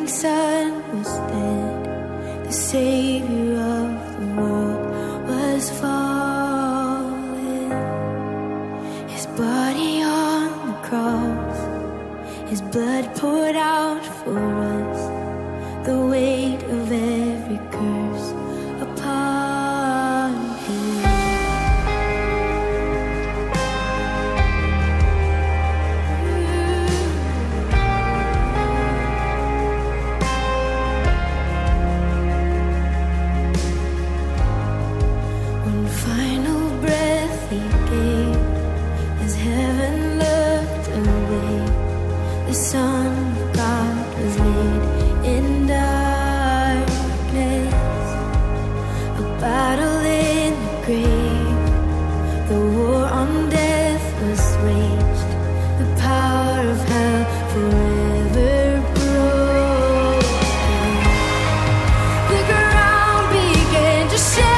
Son was dead, the Savior of the world was fallen. His body on the cross, His blood poured out for us, the weight of every curse upon Him. Final breath He gave as heaven looked away. The Son of God was laid in darkness. A battle in the grave, the war on death was waged. The power of hell forever broken. The ground began to shake.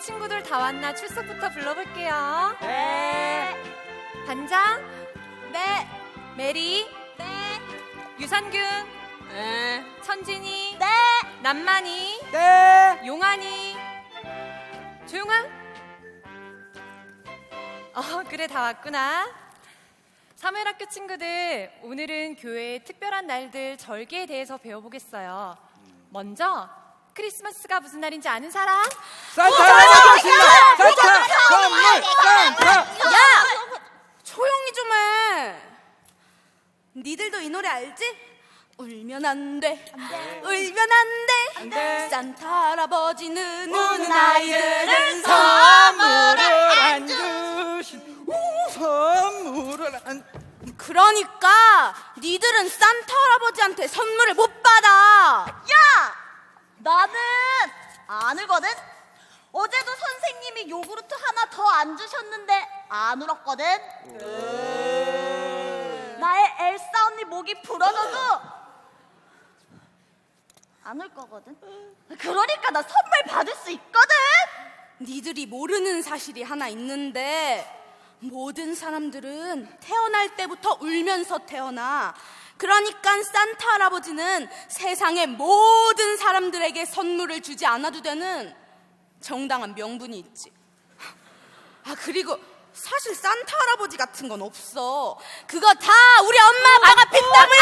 친구들 다 왔나 출석부터 불러볼게요. 네. 반장? 네. 메리? 네. 유산균? 네. 천진이? 네. 남만이? 네. 용환이? 조용아? 그래, 다 왔구나. 사무엘학교 친구들, 오늘은 교회의 특별한 날들 절기에 대해서 배워보겠어요. 먼저 크리스마스가 무슨 날인지 아는 사람? 산타! 산타! 선물! 산타! 야! 조용히 좀 해. 니들도 이 노래 알지? 울면 안 돼. 울면 안 돼. 산타 할아버지는 우는 아이들은 선물을 안 주신 선물을 안. 그러니까 니들은 산타 할아버지한테 선물을 못 받아. 야! 나는 안 울거든? 어제도 선생님이 요구르트 하나 더 안 주셨는데 안 울었거든? 나의 엘사 언니 목이 부러져도 안 울 거거든? 그러니까 나 선물 받을 수 있거든? 니들이 모르는 사실이 하나 있는데 모든 사람들은 태어날 때부터 울면서 태어나. 그러니까 산타 할아버지는 세상의 모든 사람들에게 선물을 주지 않아도 되는 정당한 명분이 있지. 그리고 사실 산타 할아버지 같은 건 없어. 그거 다 우리 엄마 아빠가 빚담을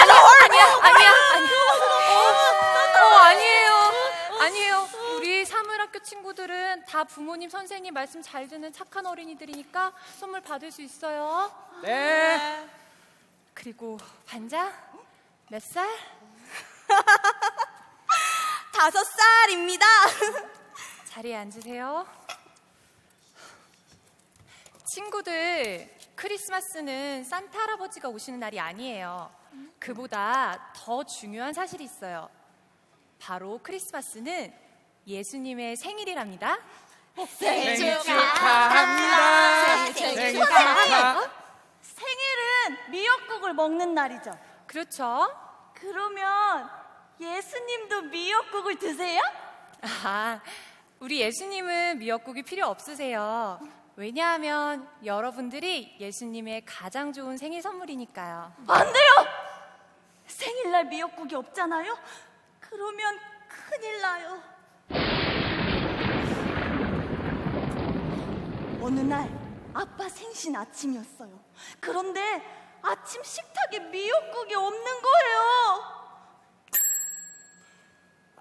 아니에요. 아니에요. 우리 사무엘학교 친구들은 다 부모님, 선생님 말씀 잘 듣는 착한 어린이들이니까 선물 받을 수 있어요. 네. 그리고 반장, 몇 살? 5살입니다. 자리에 앉으세요. 친구들, 크리스마스는 산타 할아버지가 오시는 날이 아니에요. 그보다 더 중요한 사실이 있어요. 바로 크리스마스는 예수님의 생일이랍니다. 생일 축하합니다. 생일 축하. 생일은 미역국을 먹는 날이죠. 그렇죠? 그러면 예수님도 미역국을 드세요? 아, 우리 예수님은 미역국이 필요 없으세요. 왜냐하면 여러분들이 예수님의 가장 좋은 생일 선물이니까요. 안 돼요! 생일날 미역국이 없잖아요? 그러면 큰일 나요. 어느 날 아빠 생신 아침이었어요. 그런데 아침 식탁에 미역국이 없는 거예요.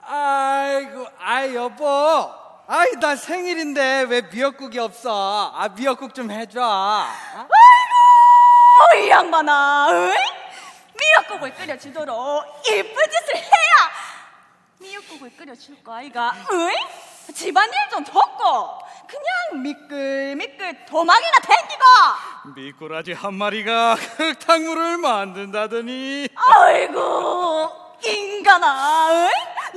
아이고, 여보. 아이, 나 생일인데 왜 미역국이 없어? 미역국 좀 해줘. 아이고, 이 양반아, 어이? 미역국을 끓여주도록 이쁜 짓을 해야 미역국을 끓여줄 거 아이가, 어이? 집안일 좀 돕고 그냥 미끌미끌 도망이나 댕기고. 미꾸라지 한 마리가 흙탕물을 만든다더니. 아이고, 인간아, 어이?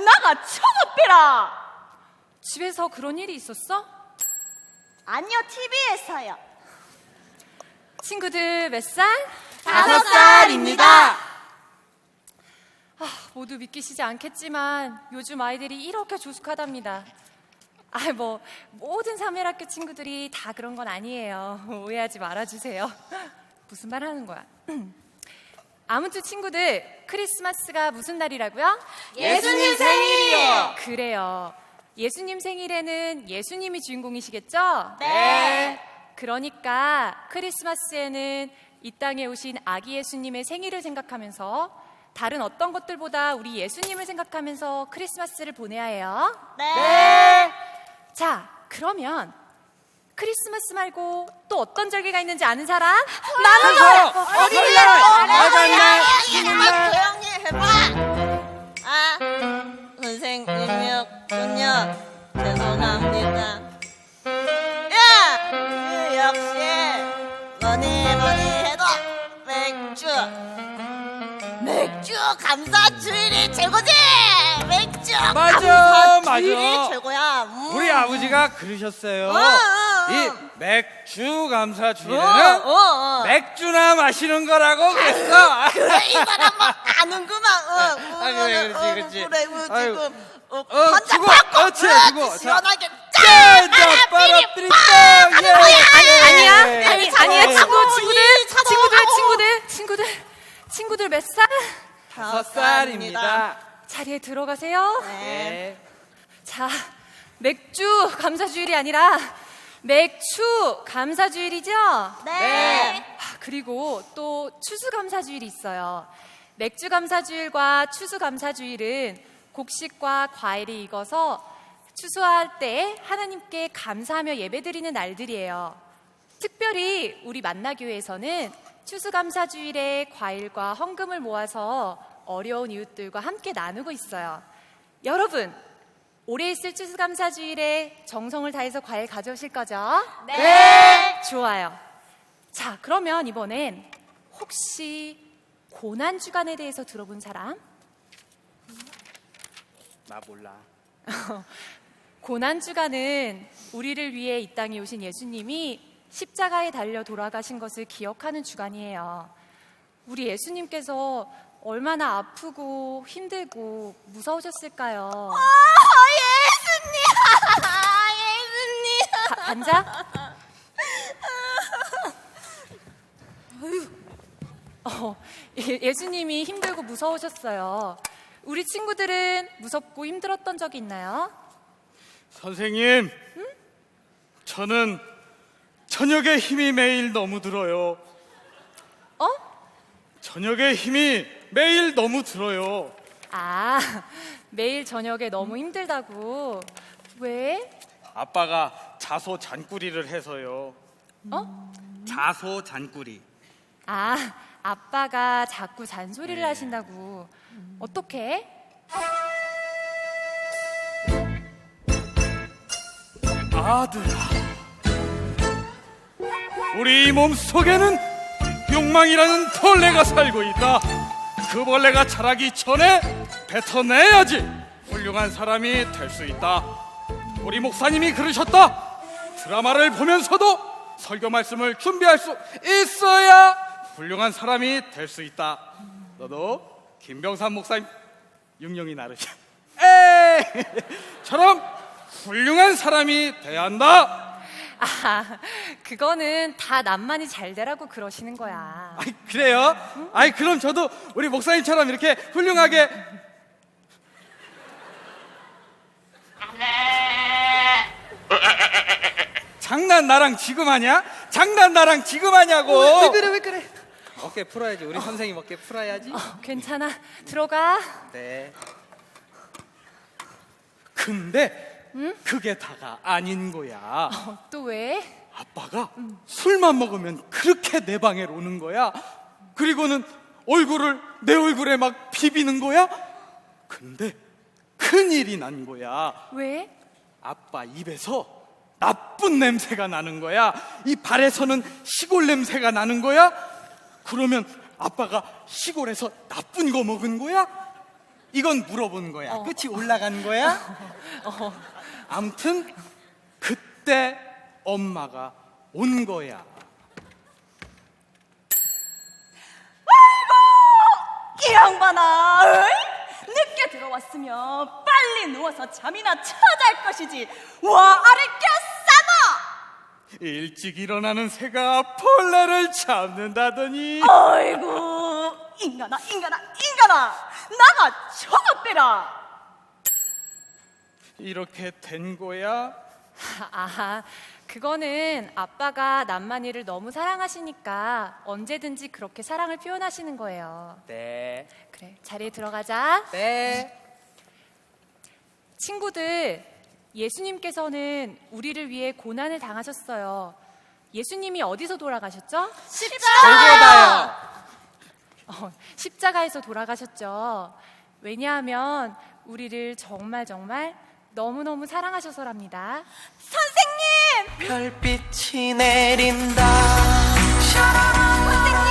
나가 쳐먹비라. 집에서 그런 일이 있었어? 아니요, TV에서요. 친구들 몇 살? 5살입니다. 모두 믿기시지 않겠지만 요즘 아이들이 이렇게 조숙하답니다. 모든 사무엘학교 친구들이 다 그런 건 아니에요. 오해하지 말아주세요. 무슨 말 하는 거야? 아무튼 친구들, 크리스마스가 무슨 날이라고요? 예수님 생일이요. 그래요. 예수님 생일에는 예수님이 주인공이시겠죠? 네. 그러니까 크리스마스에는 이 땅에 오신 아기 예수님의 생일을 생각하면서 다른 어떤 것들보다 우리 예수님을 생각하면서 크리스마스를 보내야 해요. 네. 자, 그러면 크리스마스 말고 또 어떤 절기가 있는지 아는 사람? 맞았네. 조용히 해봐. 선생님이었군요. 죄송합니다. 역시 뭐니 해도 맥주 감사주일이 최고지. 맥주 맞아. 감사주일이 최고야. 우리 아버지가 그러셨어요. 이 맥주 감사주일에는 맥주나 마시는 거라고 그랬어. 그래, 이 사람 뭐 아는구만. 그래, 그렇지. 그래, 아이고. 지금 한잔 주고, 받고 그렇지, 주고. 시원하게 짠! 짠! 자, 빨아들이자! 친구들 몇 살? 5살입니다. 자리에 들어가세요. 네. 자, 맥주 감사주일이 아니라 맥추 감사주일이죠? 네. 그리고 또 추수감사주일이 있어요. 맥주감사주일과 추수감사주일은 곡식과 과일이 익어서 추수할 때 하나님께 감사하며 예배드리는 날들이에요. 특별히 우리 만나교회에서는 추수감사주일에 과일과 헌금을 모아서 어려운 이웃들과 함께 나누고 있어요. 여러분, 올해 있을 추수감사주일에 정성을 다해서 과일 가져오실 거죠? 네. 좋아요. 자, 그러면 이번엔 혹시 고난주간에 대해서 들어본 사람? 나 몰라. 고난주간은 우리를 위해 이 땅에 오신 예수님이 십자가에 달려 돌아가신 것을 기억하는 주간이에요. 우리 예수님께서 얼마나 아프고 힘들고 무서우셨을까요? 예수님. 반장? 예수님이 힘들고 무서우셨어요. 우리 친구들은 무섭고 힘들었던 적이 있나요? 선생님, 저는 저녁에 힘이 매일 너무 들어요. 저녁에 힘이 매일 너무 들어요. 매일 저녁에 너무 힘들다고. 왜? 아빠가 자소 잔꾸리를 해서요. 어? 자소 잔꾸리. 아, 아빠가 자꾸 잔소리를 하신다고. 어떻게? 아들아, 우리 몸 속에는 욕망이라는 벌레가 살고 있다. 그 벌레가 자라기 전에 뱉어내야지 훌륭한 사람이 될 수 있다. 우리 목사님이 그러셨다. 드라마를 보면서도 설교 말씀을 준비할 수 있어야 훌륭한 사람이 될 수 있다. 너도 김병삼 목사님 육령이 나르셔 처럼 훌륭한 사람이 돼야 한다. 아, 그거는 다 남만이 잘 되라고 그러시는 거야. 아이, 그래요? 아이, 그럼 저도 우리 목사님처럼 이렇게 훌륭하게. 장난 나랑 지금 하냐? 장난 나랑 지금 하냐고. 왜 그래? 어깨 풀어야지. 우리 선생님 어깨 풀어야지. 괜찮아. 들어가. 네. 근데 그게 다가 아닌 거야. 또 왜? 아빠가 술만 먹으면 그렇게 내 방에 오는 거야. 그리고는 얼굴을 내 얼굴에 막 비비는 거야. 근데 큰일이 난 거야. 왜? 아빠 입에서 나쁜 냄새가 나는 거야. 이 발에서는 시골 냄새가 나는 거야. 그러면 아빠가 시골에서 나쁜 거 먹은 거야? 이건 물어본 거야. 끝이 올라간 거야? 아무튼 그때 엄마가 온 거야. 이 양반아, 어이? 늦게 들어왔으면 빨리 누워서 잠이나 쳐잘 것이지. 와, 아를 껴싸고! 일찍 일어나는 새가 벌레를 잡는다더니. 아이고, 인간아, 나가 저것 빼라. 이렇게 된 거야. 아, 그거는 아빠가 남만이를 너무 사랑하시니까 언제든지 그렇게 사랑을 표현하시는 거예요. 네. 그래, 자리에 들어가자. 네. 친구들, 예수님께서는 우리를 위해 고난을 당하셨어요. 예수님이 어디서 돌아가셨죠? 저거다요. 십자가에서 돌아가셨죠. 왜냐하면 우리를 정말 너무너무 사랑하셔서랍니다. 선생님! 별빛이 내린다. 선생님!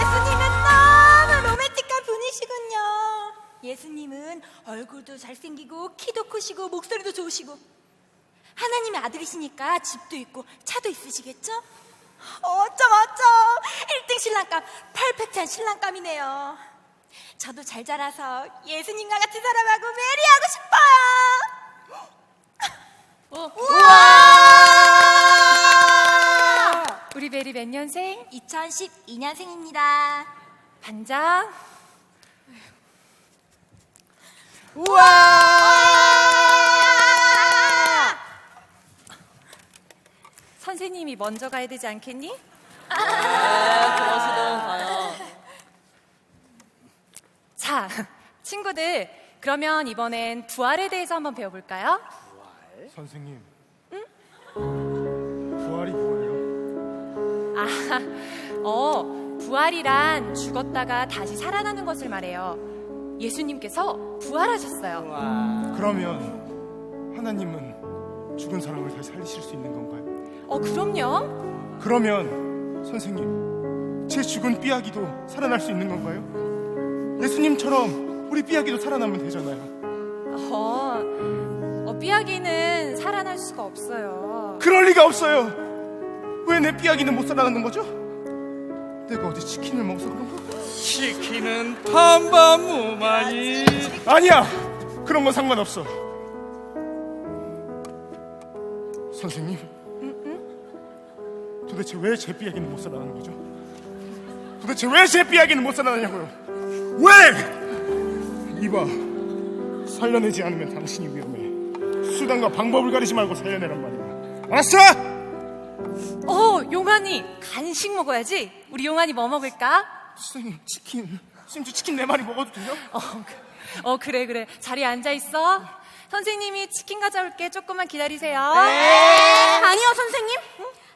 예수님은 너무 로맨틱한 분이시군요. 예수님은 얼굴도 잘생기고 키도 크시고 목소리도 좋으시고 하나님의 아들이시니까 집도 있고 차도 있으시겠죠? 어쩜 1등 신랑감, 퍼펙트한 신랑감이네요. 저도 잘 자라서 예수님과 같은 사람하고 메리하고 싶어요. 우와! 우리 베리 몇 년생? 2012년생입니다. 반장. 우와! 선생님이 먼저 가야 되지 않겠니? 그러시던가요? 자, 친구들, 그러면 이번엔 부활에 대해서 한번 배워볼까요? 선생님. 부활이 뭐예요? 부활이란 죽었다가 다시 살아나는 것을 말해요. 예수님께서 부활하셨어요. 그러면 하나님은 죽은 사람을 다시 살리실 수 있는 건가요? 그럼요. 그러면 선생님, 제 죽은 삐약이도 살아날 수 있는 건가요? 예수님처럼 우리 삐약이도 살아나면 되잖아요. 삐약이는 살아날 수가 없어요. 그럴 리가 없어요. 왜 내 삐약이는 못 살아나는 거죠? 내가 어디 치킨을 먹어서 그런가? 치킨은 반반무만이. 아니야, 그런 건 상관없어. 선생님, 도대체 왜 제 삐약이는 못 살아나는 거죠? 도대체 왜 제 삐약이는 못 살아나냐고요? 왜? 이봐, 살려내지 않으면 당신이 위험해. 수단과 방법을 가리지 말고 살려내란 말이야. 알았어? 용환이 간식 먹어야지. 우리 용환이 뭐 먹을까? 선생님, 치킨. 심지어 치킨 4마리 먹어도 돼요? 그래. 자리에 앉아 있어. 선생님이 치킨 가져올게. 조금만 기다리세요. 아니요, 선생님.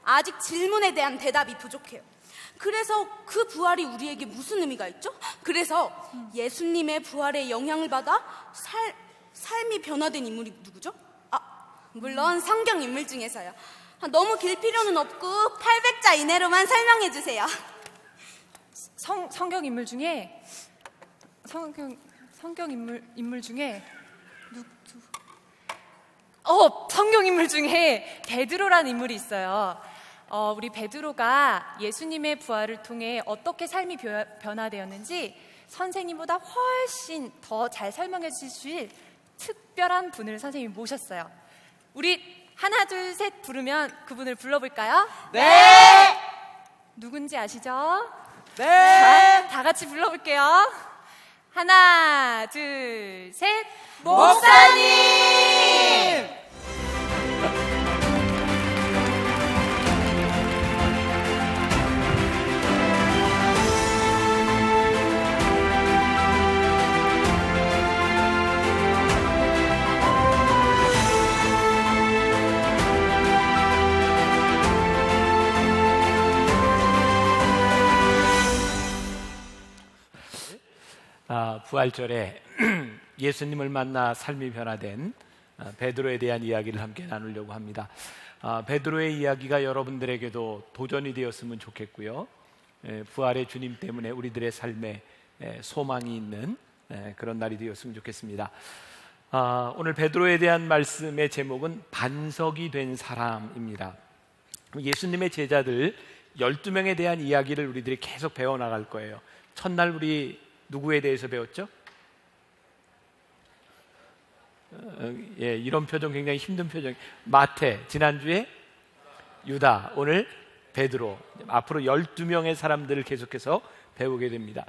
아직 질문에 대한 대답이 부족해요. 그래서 그 부활이 우리에게 무슨 의미가 있죠? 그래서 예수님의 부활에 영향을 받아 삶이 변화된 인물이 누구죠? 물론 성경 인물 중에서요. 너무 길 필요는 없고 800자 이내로만 설명해 주세요. 성경 인물 중에 성경 인물 중에 성경 인물 중에 베드로라는 인물이 있어요. 우리 베드로가 예수님의 부활을 통해 어떻게 삶이 변화되었는지 선생님보다 훨씬 더 잘 설명해 주실 특별한 분을 선생님이 모셨어요. 우리 하나 둘 셋 부르면 그분을 불러볼까요? 네. 누군지 아시죠? 네. 자, 다 같이 불러볼게요. 하나 둘 셋. 목사님. 부활절에 예수님을 만나 삶이 변화된 베드로에 대한 이야기를 함께 나누려고 합니다. 베드로의 이야기가 여러분들에게도 도전이 되었으면 좋겠고요. 부활의 주님 때문에 우리들의 삶에 소망이 있는 그런 날이 되었으면 좋겠습니다. 오늘 베드로에 대한 말씀의 제목은 반석이 된 사람입니다. 예수님의 제자들 12명에 대한 이야기를 우리들이 계속 배워나갈 거예요. 첫날 우리 누구에 대해서 배웠죠? 이런 표정 굉장히 힘든 표정. 마태, 지난주에 유다, 오늘 베드로. 앞으로 12명의 사람들을 계속해서 배우게 됩니다.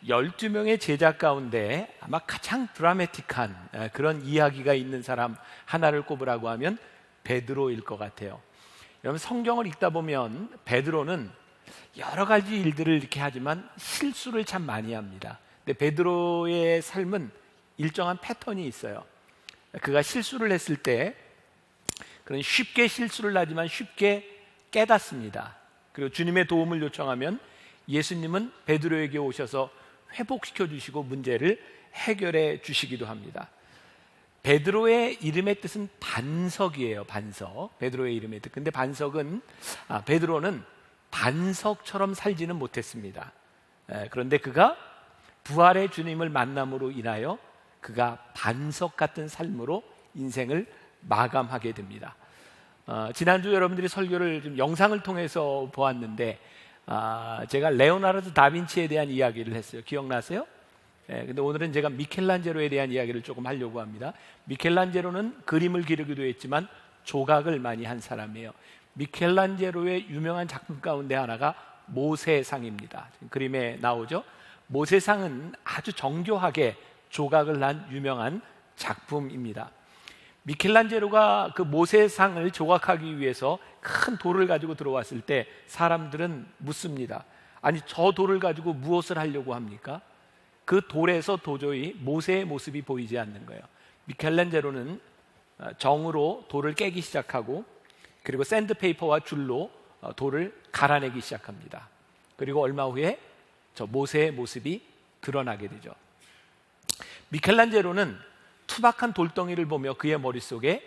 12명의 제자 가운데 아마 가장 드라마틱한 그런 이야기가 있는 사람 하나를 꼽으라고 하면 베드로일 것 같아요. 여러분, 성경을 읽다 보면 베드로는 여러 가지 일들을 이렇게 하지만 실수를 참 많이 합니다. 근데 베드로의 삶은 일정한 패턴이 있어요. 그가 실수를 했을 때 그는 쉽게 실수를 하지만 쉽게 깨닫습니다. 그리고 주님의 도움을 요청하면 예수님은 베드로에게 오셔서 회복시켜 주시고 문제를 해결해 주시기도 합니다. 베드로의 이름의 뜻은 반석이에요. 반석. 베드로의 이름의 뜻. 근데 베드로는 반석처럼 살지는 못했습니다. 그런데 그가 부활의 주님을 만남으로 인하여 그가 반석 같은 삶으로 인생을 마감하게 됩니다. 지난주 여러분들이 설교를 좀 영상을 통해서 보았는데 제가 레오나르도 다빈치에 대한 이야기를 했어요. 기억나세요? 근데 오늘은 제가 미켈란젤로에 대한 이야기를 조금 하려고 합니다. 미켈란젤로는 그림을 기르기도 했지만 조각을 많이 한 사람이에요. 미켈란젤로의 유명한 작품 가운데 하나가 모세상입니다. 그림에 나오죠. 모세상은 아주 정교하게 조각을 한 유명한 작품입니다. 미켈란젤로가 그 모세상을 조각하기 위해서 큰 돌을 가지고 들어왔을 때 사람들은 묻습니다. 아니, 저 돌을 가지고 무엇을 하려고 합니까? 그 돌에서 도저히 모세의 모습이 보이지 않는 거예요. 미켈란젤로는 정으로 돌을 깨기 시작하고 그리고 샌드페이퍼와 줄로 돌을 갈아내기 시작합니다. 그리고 얼마 후에 저 모세의 모습이 드러나게 되죠. 미켈란젤로는 투박한 돌덩이를 보며 그의 머릿속에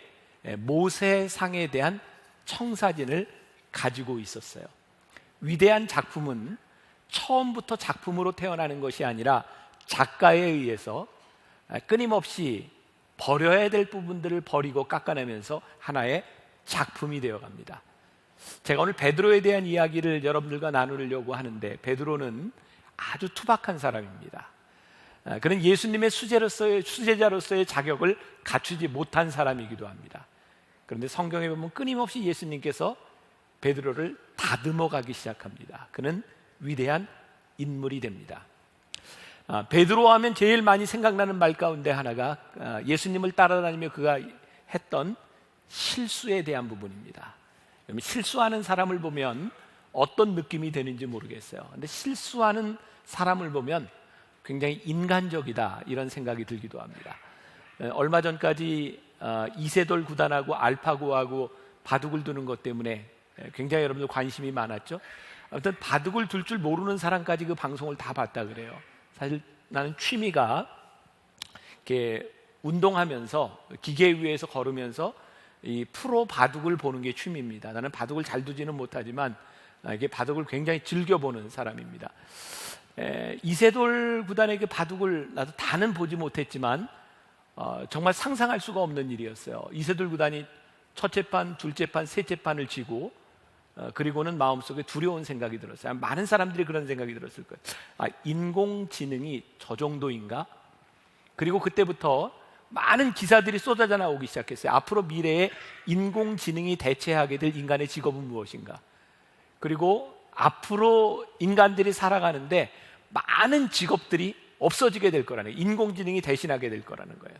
모세상에 대한 청사진을 가지고 있었어요. 위대한 작품은 처음부터 작품으로 태어나는 것이 아니라 작가에 의해서 끊임없이 버려야 될 부분들을 버리고 깎아내면서 하나의 작품이 되어갑니다. 제가 오늘 베드로에 대한 이야기를 여러분들과 나누려고 하는데 베드로는 아주 투박한 사람입니다. 그는 예수님의 수제자로서의 자격을 갖추지 못한 사람이기도 합니다. 그런데 성경에 보면 끊임없이 예수님께서 베드로를 다듬어 가기 시작합니다. 그는 위대한 인물이 됩니다. 베드로 하면 제일 많이 생각나는 말 가운데 하나가 예수님을 따라다니며 그가 했던 실수에 대한 부분입니다. 실수하는 사람을 보면 어떤 느낌이 되는지 모르겠어요. 그런데 실수하는 사람을 보면 굉장히 인간적이다 이런 생각이 들기도 합니다. 얼마 전까지 이세돌 구단하고 알파고하고 바둑을 두는 것 때문에 굉장히 여러분들 관심이 많았죠. 아무튼 바둑을 둘 줄 모르는 사람까지 그 방송을 다 봤다 그래요. 사실 나는 취미가 이렇게 운동하면서 기계 위에서 걸으면서 이 프로 바둑을 보는 게 취미입니다. 나는 바둑을 잘 두지는 못하지만 이게 바둑을 굉장히 즐겨보는 사람입니다. 이세돌 구단의 그 바둑을 나도 다는 보지 못했지만 정말 상상할 수가 없는 일이었어요. 이세돌 구단이 첫째 판, 둘째 판, 셋째 판을 지고 그리고는 마음속에 두려운 생각이 들었어요. 많은 사람들이 그런 생각이 들었을 거예요. 인공지능이 저 정도인가? 그리고 그때부터 많은 기사들이 쏟아져 나오기 시작했어요. 앞으로 미래에 인공지능이 대체하게 될 인간의 직업은 무엇인가? 그리고 앞으로 인간들이 살아가는데 많은 직업들이 없어지게 될 거라는 거예요. 인공지능이 대신하게 될 거라는 거예요.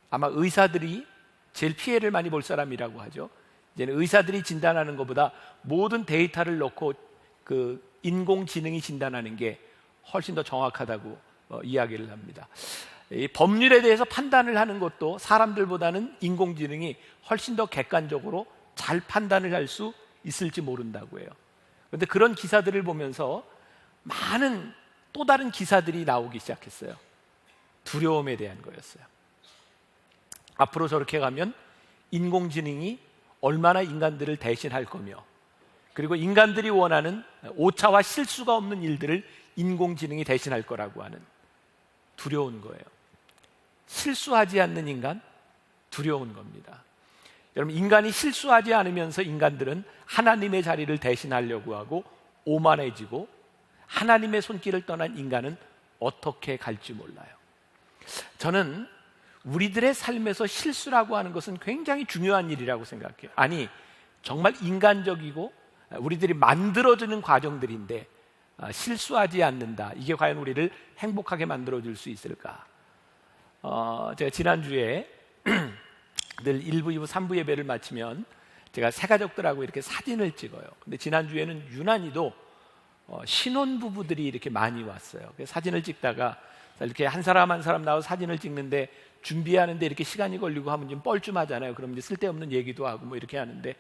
아마 의사들이 제일 피해를 많이 볼 사람이라고 하죠. 이제는 의사들이 진단하는 것보다 모든 데이터를 넣고 그 인공지능이 진단하는 게 훨씬 더 정확하다고 이야기를 합니다. 이 법률에 대해서 판단을 하는 것도 사람들보다는 인공지능이 훨씬 더 객관적으로 잘 판단을 할 수 있을지 모른다고 해요. 그런데 그런 기사들을 보면서 많은 또 다른 기사들이 나오기 시작했어요. 두려움에 대한 거였어요. 앞으로 저렇게 가면 인공지능이 얼마나 인간들을 대신할 거며, 그리고 인간들이 원하는 오차와 실수가 없는 일들을 인공지능이 대신할 거라고 하는 두려운 거예요. 실수하지 않는 인간, 두려운 겁니다. 여러분, 인간이 실수하지 않으면서 인간들은 하나님의 자리를 대신하려고 하고 오만해지고, 하나님의 손길을 떠난 인간은 어떻게 갈지 몰라요. 저는 우리들의 삶에서 실수라고 하는 것은 굉장히 중요한 일이라고 생각해요. 아니, 정말 인간적이고 우리들이 만들어주는 과정들인데 실수하지 않는다. 이게 과연 우리를 행복하게 만들어줄 수 있을까? 제가 지난주에 늘 1부, 2부, 3부 예배를 마치면 제가 새 가족들하고 이렇게 사진을 찍어요. 근데 지난주에는 유난히도 신혼부부들이 이렇게 많이 왔어요. 사진을 찍다가 이렇게 한 사람 한 사람 나와서 사진을 찍는데 준비하는데 이렇게 시간이 걸리고 하면 좀 뻘쭘하잖아요. 그럼 이제 쓸데없는 얘기도 하고 뭐 이렇게 하는데,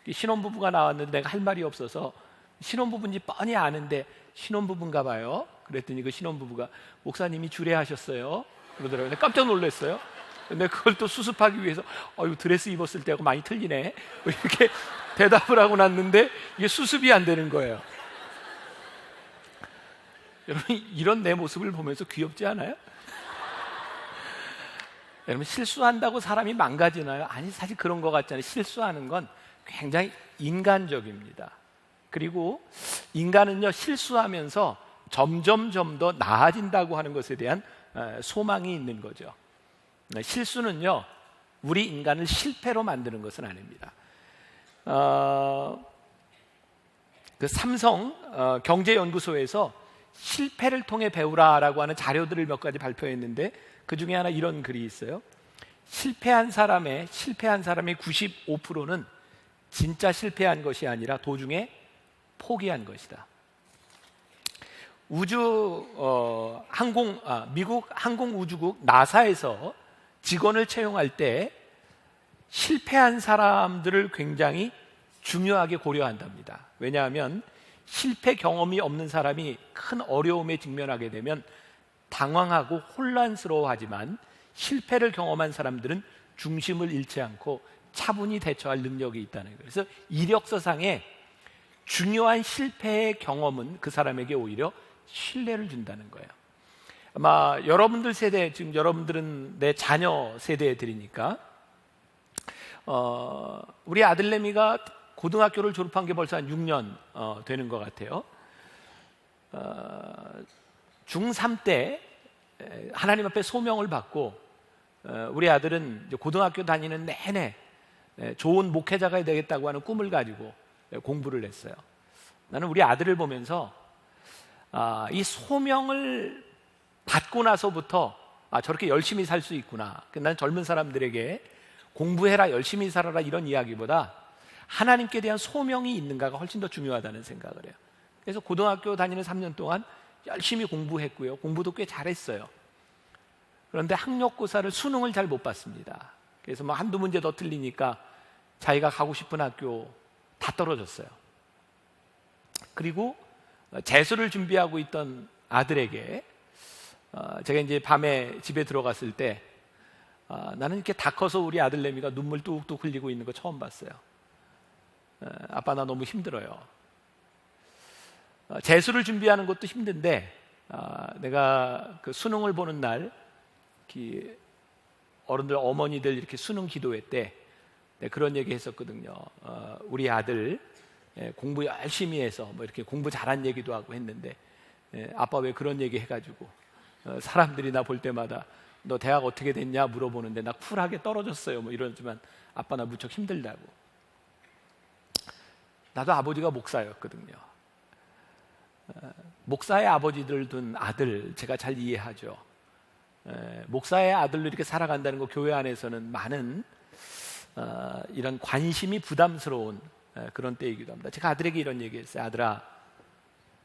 신혼부부가 나왔는데 내가 할 말이 없어서 신혼부부인지 뻔히 아는데 신혼부부인가 봐요. 그랬더니 그 신혼부부가 목사님이 주례하셨어요 그러더라고요. 깜짝 놀랐어요. 근데 그걸 또 수습하기 위해서 드레스 입었을 때하고 많이 틀리네 이렇게 대답을 하고 났는데 이게 수습이 안 되는 거예요. 여러분, 이런 내 모습을 보면서 귀엽지 않아요? 여러분, 실수한다고 사람이 망가지나요? 아니, 사실 그런 것 같잖아요. 실수하는 건 굉장히 인간적입니다. 그리고 인간은요, 실수하면서 점점 더 나아진다고 하는 것에 대한 소망이 있는 거죠. 실수는요, 우리 인간을 실패로 만드는 것은 아닙니다. 그 삼성 경제연구소에서 실패를 통해 배우라라고 하는 자료들을 몇 가지 발표했는데, 그 중에 하나 이런 글이 있어요. 실패한 사람의 95%는 진짜 실패한 것이 아니라 도중에 포기한 것이다. 미국 항공우주국 나사에서 직원을 채용할 때 실패한 사람들을 굉장히 중요하게 고려한답니다. 왜냐하면 실패 경험이 없는 사람이 큰 어려움에 직면하게 되면 당황하고 혼란스러워하지만, 실패를 경험한 사람들은 중심을 잃지 않고 차분히 대처할 능력이 있다는 거예요. 그래서 이력서상에 중요한 실패의 경험은 그 사람에게 오히려 신뢰를 준다는 거예요. 아마 여러분들 세대, 지금 여러분들은 내 자녀 세대들이니까 우리 아들내미가 고등학교를 졸업한 게 벌써 한 6년 되는 것 같아요. 중3 때 하나님 앞에 소명을 받고 우리 아들은 이제 고등학교 다니는 내내 좋은 목회자가 되겠다고 하는 꿈을 가지고 공부를 했어요. 나는 우리 아들을 보면서 이 소명을 받고 나서부터 저렇게 열심히 살 수 있구나. 난 젊은 사람들에게 공부해라, 열심히 살아라 이런 이야기보다 하나님께 대한 소명이 있는가가 훨씬 더 중요하다는 생각을 해요. 그래서 고등학교 다니는 3년 동안 열심히 공부했고요. 공부도 꽤 잘했어요. 그런데 학력고사를 수능을 잘 못 봤습니다. 그래서 뭐 한두 문제 더 틀리니까 자기가 가고 싶은 학교 다 떨어졌어요. 그리고 재수를 준비하고 있던 아들에게 제가 이제 밤에 집에 들어갔을 때 나는 이렇게 다 커서 우리 아들내미가 눈물 뚝뚝 흘리고 있는 거 처음 봤어요. 아빠 나 너무 힘들어요. 재수를 준비하는 것도 힘든데 내가 그 수능을 보는 날 어른들 어머니들 이렇게 수능 기도회 때 그런 얘기 했었거든요. 우리 아들 공부 열심히 해서 뭐 이렇게 공부 잘한 얘기도 하고 했는데 아빠 왜 그런 얘기 해가지고 사람들이 나 볼 때마다 너 대학 어떻게 됐냐 물어보는데 나 쿨하게 떨어졌어요 뭐 이러지만 아빠 나 무척 힘들다고. 나도 아버지가 목사였거든요. 목사의 아버지들 둔 아들 제가 잘 이해하죠. 목사의 아들로 이렇게 살아간다는 거 교회 안에서는 많은 이런 관심이 부담스러운 그런 때이기도 합니다. 제가 아들에게 이런 얘기했어요. 아들아,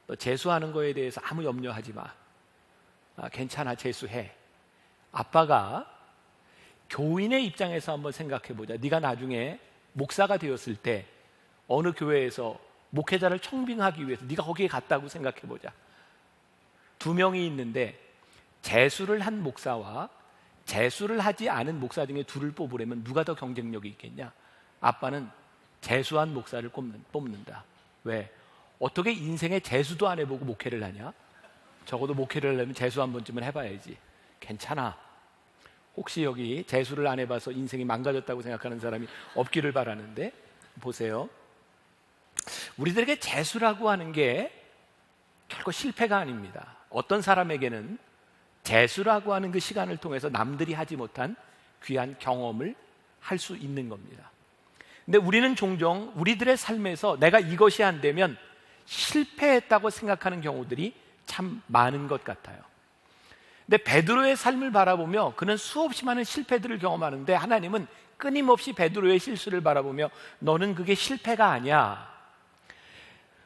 너 재수하는 거에 대해서 아무 염려하지 마. 괜찮아, 재수해. 아빠가 교인의 입장에서 한번 생각해 보자. 네가 나중에 목사가 되었을 때 어느 교회에서 목회자를 청빙하기 위해서 네가 거기에 갔다고 생각해 보자. 두 명이 있는데 재수를 한 목사와 재수를 하지 않은 목사 중에 둘을 뽑으려면 누가 더 경쟁력이 있겠냐? 아빠는 재수한 목사를 뽑는다. 왜? 어떻게 인생에 재수도 안 해보고 목회를 하냐? 적어도 목회를 하려면 재수 한 번쯤은 해봐야지. 괜찮아. 혹시 여기 재수를 안 해봐서 인생이 망가졌다고 생각하는 사람이 없기를 바라는데 보세요. 우리들에게 재수라고 하는 게 결코 실패가 아닙니다. 어떤 사람에게는 재수라고 하는 그 시간을 통해서 남들이 하지 못한 귀한 경험을 할 수 있는 겁니다. 근데 우리는 종종 우리들의 삶에서 내가 이것이 안 되면 실패했다고 생각하는 경우들이 참 많은 것 같아요. 근데 베드로의 삶을 바라보며 그는 수없이 많은 실패들을 경험하는데 하나님은 끊임없이 베드로의 실수를 바라보며 너는 그게 실패가 아니야.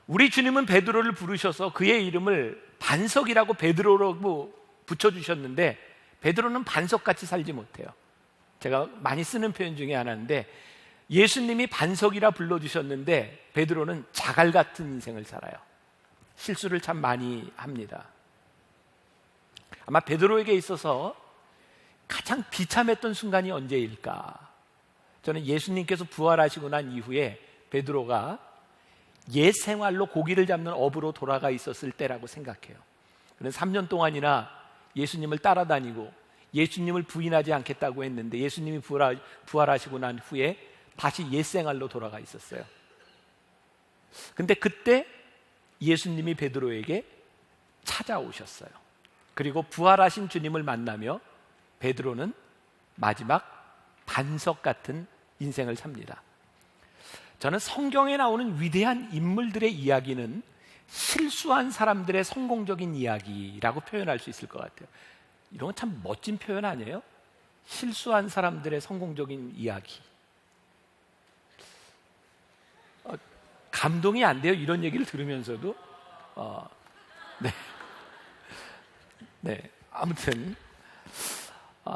우리 주님은 베드로를 부르셔서 그의 이름을 반석이라고 베드로라고 붙여주셨는데 베드로는 반석같이 살지 못해요. 제가 많이 쓰는 표현 중에 하나인데 예수님이 반석이라 불러주셨는데 베드로는 자갈 같은 인생을 살아요. 실수를 참 많이 합니다. 아마 베드로에게 있어서 가장 비참했던 순간이 언제일까? 저는 예수님께서 부활하시고 난 이후에 베드로가 옛 생활로 고기를 잡는 어부로 돌아가 있었을 때라고 생각해요. 그는 3년 동안이나 예수님을 따라다니고 예수님을 부인하지 않겠다고 했는데 예수님이 부활하시고 난 후에 다시 옛 생활로 돌아가 있었어요. 근데 그때 예수님이 베드로에게 찾아오셨어요. 그리고 부활하신 주님을 만나며 베드로는 마지막 반석 같은 인생을 삽니다. 저는 성경에 나오는 위대한 인물들의 이야기는 실수한 사람들의 성공적인 이야기라고 표현할 수 있을 것 같아요. 이런 건 참 멋진 표현 아니에요? 실수한 사람들의 성공적인 이야기. 감동이 안 돼요? 이런 얘기를 들으면서도. 네. 아무튼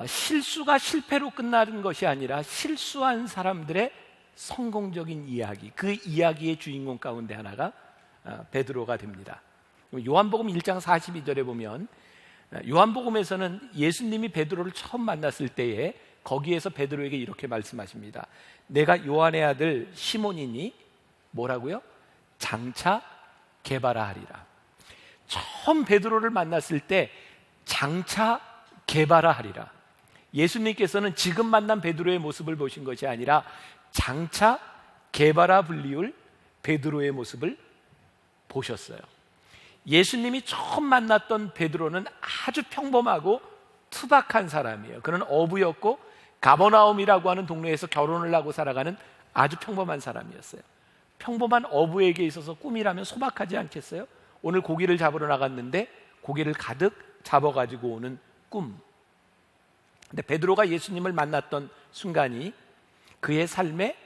실수가 실패로 끝나는 것이 아니라 실수한 사람들의 성공적인 이야기, 그 이야기의 주인공 가운데 하나가 베드로가 됩니다. 요한복음 1장 42절에 보면 요한복음에서는 예수님이 베드로를 처음 만났을 때에 거기에서 베드로에게 이렇게 말씀하십니다. 내가 요한의 아들 시몬이니 뭐라고요? 장차 개바라 하리라. 처음 베드로를 만났을 때 장차 개바라 하리라. 예수님께서는 지금 만난 베드로의 모습을 보신 것이 아니라 장차 개바라 불리울 베드로의 모습을 보셨어요. 예수님이 처음 만났던 베드로는 아주 평범하고 투박한 사람이에요. 그는 어부였고 가버나움이라고 하는 동네에서 결혼을 하고 살아가는 아주 평범한 사람이었어요. 평범한 어부에게 있어서 꿈이라면 소박하지 않겠어요? 오늘 고기를 잡으러 나갔는데 고기를 가득 잡아가지고 오는 꿈. 근데 베드로가 예수님을 만났던 순간이 그의 삶에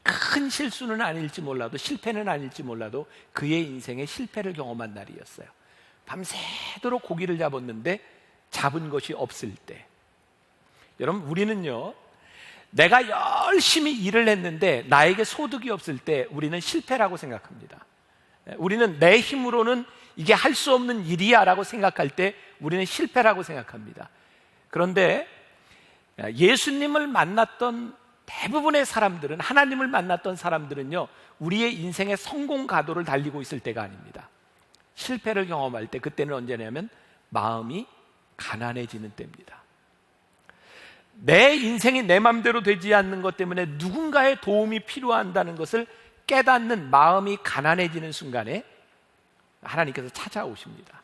큰 실수는 아닐지 몰라도 실패는 아닐지 몰라도 그의 인생의 실패를 경험한 날이었어요. 밤새도록 고기를 잡았는데 잡은 것이 없을 때 여러분, 우리는요, 내가 열심히 일을 했는데 나에게 소득이 없을 때 우리는 실패라고 생각합니다. 우리는 내 힘으로는 이게 할 수 없는 일이야 라고 생각할 때 우리는 실패라고 생각합니다. 그런데 예수님을 만났던 대부분의 사람들은, 하나님을 만났던 사람들은요, 우리의 인생의 성공 가도를 달리고 있을 때가 아닙니다. 실패를 경험할 때, 그때는 언제냐면 마음이 가난해지는 때입니다. 내 인생이 내 맘대로 되지 않는 것 때문에 누군가의 도움이 필요한다는 것을 깨닫는 마음이 가난해지는 순간에 하나님께서 찾아오십니다.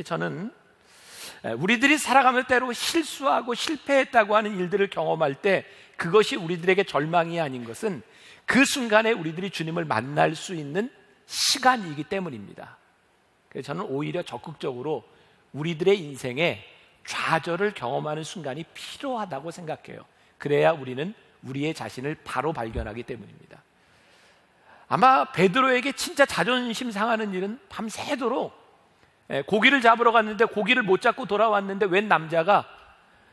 저는 우리들이 살아가면서 때로 실수하고 실패했다고 하는 일들을 경험할 때 그것이 우리들에게 절망이 아닌 것은 그 순간에 우리들이 주님을 만날 수 있는 시간이기 때문입니다. 그래서 저는 오히려 적극적으로 우리들의 인생에 좌절을 경험하는 순간이 필요하다고 생각해요. 그래야 우리는 우리의 자신을 바로 발견하기 때문입니다. 아마 베드로에게 진짜 자존심 상하는 일은 밤새도록 고기를 잡으러 갔는데 고기를 못 잡고 돌아왔는데 웬 남자가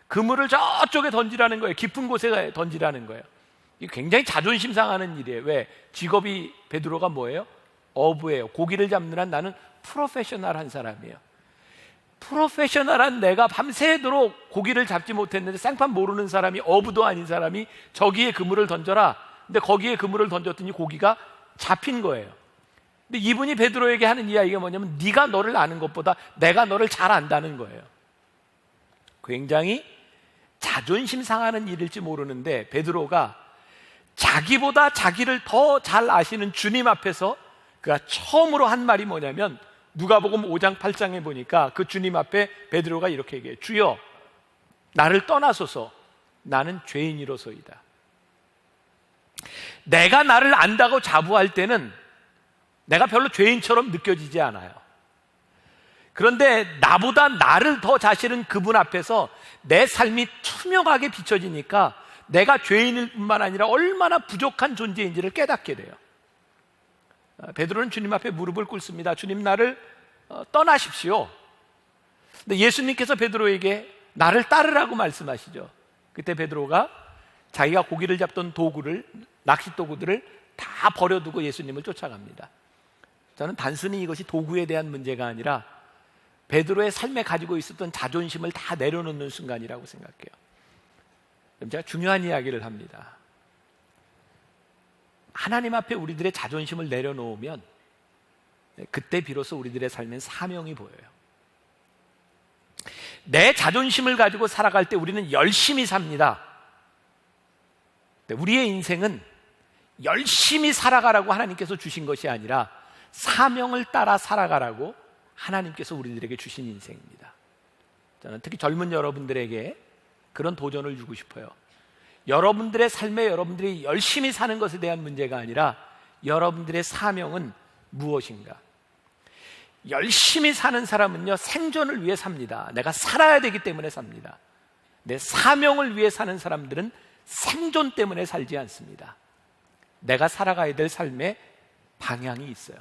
그물을 저쪽에 던지라는 거예요. 깊은 곳에 던지라는 거예요. 이게 굉장히 자존심 상하는 일이에요. 왜? 직업이 베드로가 뭐예요? 어부예요. 고기를 잡는 한 나는 프로페셔널한 사람이에요. 프로페셔널한 내가 밤새도록 고기를 잡지 못했는데 생판 모르는 사람이, 어부도 아닌 사람이 저기에 그물을 던져라. 근데 거기에 그물을 던졌더니 고기가 잡힌 거예요. 근데 이분이 베드로에게 하는 이야기가 뭐냐면 네가 너를 아는 것보다 내가 너를 잘 안다는 거예요. 굉장히 자존심 상하는 일일지 모르는데 베드로가 자기보다 자기를 더 잘 아시는 주님 앞에서 그가 처음으로 한 말이 뭐냐면 누가복음 5장 8장에 보니까 그 주님 앞에 베드로가 이렇게 얘기해요. 주여, 나를 떠나소서, 나는 죄인이로소이다. 내가 나를 안다고 자부할 때는 내가 별로 죄인처럼 느껴지지 않아요. 그런데 나보다 나를 더 자시는 그분 앞에서 내 삶이 투명하게 비춰지니까 내가 죄인일 뿐만 아니라 얼마나 부족한 존재인지를 깨닫게 돼요. 베드로는 주님 앞에 무릎을 꿇습니다. 주님, 나를 떠나십시오. 근데 예수님께서 베드로에게 나를 따르라고 말씀하시죠. 그때 베드로가 자기가 고기를 잡던 도구를, 낚시 도구들을 다 버려두고 예수님을 쫓아갑니다. 저는 단순히 이것이 도구에 대한 문제가 아니라 베드로의 삶에 가지고 있었던 자존심을 다 내려놓는 순간이라고 생각해요. 그럼 제가 중요한 이야기를 합니다. 하나님 앞에 우리들의 자존심을 내려놓으면 그때 비로소 우리들의 삶엔 사명이 보여요. 내 자존심을 가지고 살아갈 때 우리는 열심히 삽니다. 우리의 인생은 열심히 살아가라고 하나님께서 주신 것이 아니라 사명을 따라 살아가라고 하나님께서 우리들에게 주신 인생입니다. 저는 특히 젊은 여러분들에게 그런 도전을 주고 싶어요. 여러분들의 삶에 여러분들이 열심히 사는 것에 대한 문제가 아니라 여러분들의 사명은 무엇인가? 열심히 사는 사람은요, 생존을 위해 삽니다. 내가 살아야 되기 때문에 삽니다. 내 사명을 위해 사는 사람들은 생존 때문에 살지 않습니다. 내가 살아가야 될 삶의 방향이 있어요.